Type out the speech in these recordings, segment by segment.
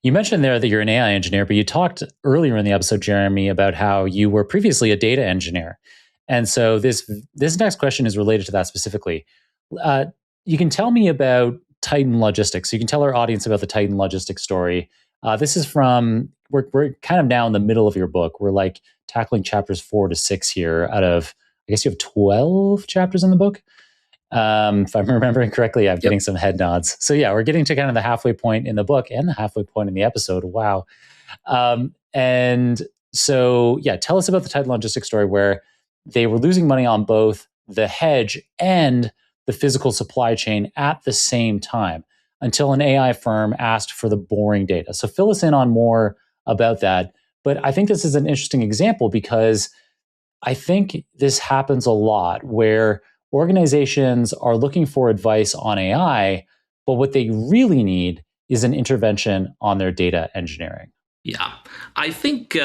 You mentioned there that you're an AI engineer, but you talked earlier in the episode, Jeremy, about how you were previously a data engineer. And so this next question is related to that specifically. Uh, you can tell me about Titan Logistics. You can tell our audience about the Titan Logistics story. This is from we're kind of now in the middle of your book. We're like tackling chapters 4 to 6 here out of, I guess you have 12 chapters in the book. If I'm remembering correctly, I'm getting some head nods. So yeah, we're getting to kind of the halfway point in the book and the halfway point in the episode. Wow. And so yeah, tell us about the Titan Logistics story where they were losing money on both the hedge and the physical supply chain at the same time until an AI firm asked for the boring data. So fill us in on more about that. But I think this is an interesting example because I think this happens a lot where organizations are looking for advice on AI, but what they really need is an intervention on their data engineering. Yeah, I think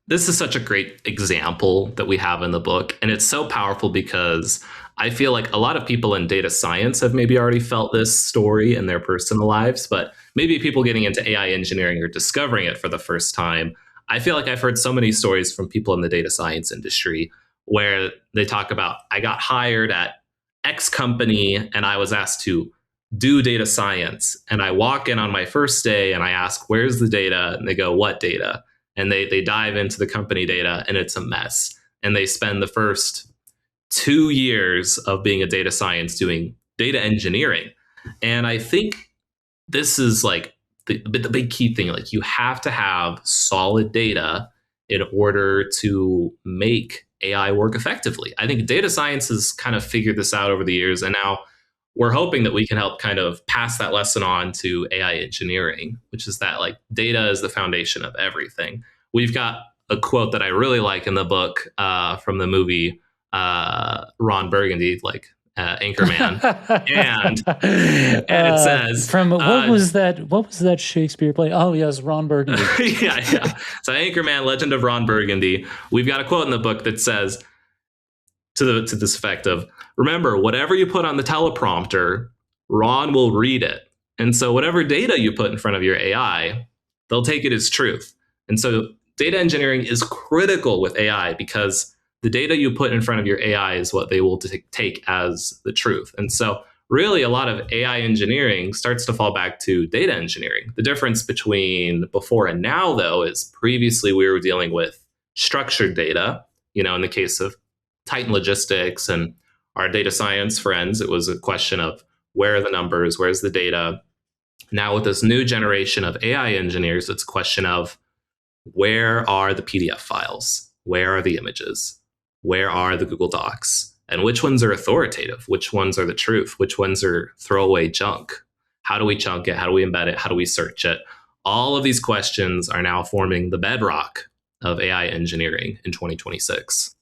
this is such a great example that we have in the book. And it's so powerful because I feel like a lot of people in data science have maybe already felt this story in their personal lives, but maybe people getting into AI engineering or discovering it for the first time. I feel like I've heard so many stories from people in the data science industry where they talk about, I got hired at X company and I was asked to do data science. And I walk in on my first day and I ask, where's the data? And they go, what data? And they dive into the company data and it's a mess. And they spend the first 2 years of being a data science doing data engineering. And I think this is like the big key thing. Like you have to have solid data in order to make AI work effectively. I think data science has kind of figured this out over the years. And now we're hoping that we can help kind of pass that lesson on to AI engineering, which is that like data is the foundation of everything. We've got a quote that I really like in the book from the movie Ron Burgundy, like Anchorman, and it says from what was that Shakespeare play? Oh yes, Ron Burgundy. yeah. So Anchorman, Legend of Ron Burgundy. We've got a quote in the book that says to this effect of, remember, whatever you put on the teleprompter, Ron will read it. And so whatever data you put in front of your AI, they'll take it as truth. And so data engineering is critical with AI because the data you put in front of your AI is what they will take as the truth. And so really a lot of AI engineering starts to fall back to data engineering. The difference between before and now, though, is previously we were dealing with structured data. You know, in the case of Titan Logistics and our data science friends, it was a question of where are the numbers, where's the data? Now with this new generation of AI engineers, it's a question of where are the PDF files? Where are the images? Where are the Google Docs? And which ones are authoritative? Which ones are the truth? Which ones are throwaway junk? How do we chunk it? How do we embed it? How do we search it? All of these questions are now forming the bedrock of AI engineering in 2026.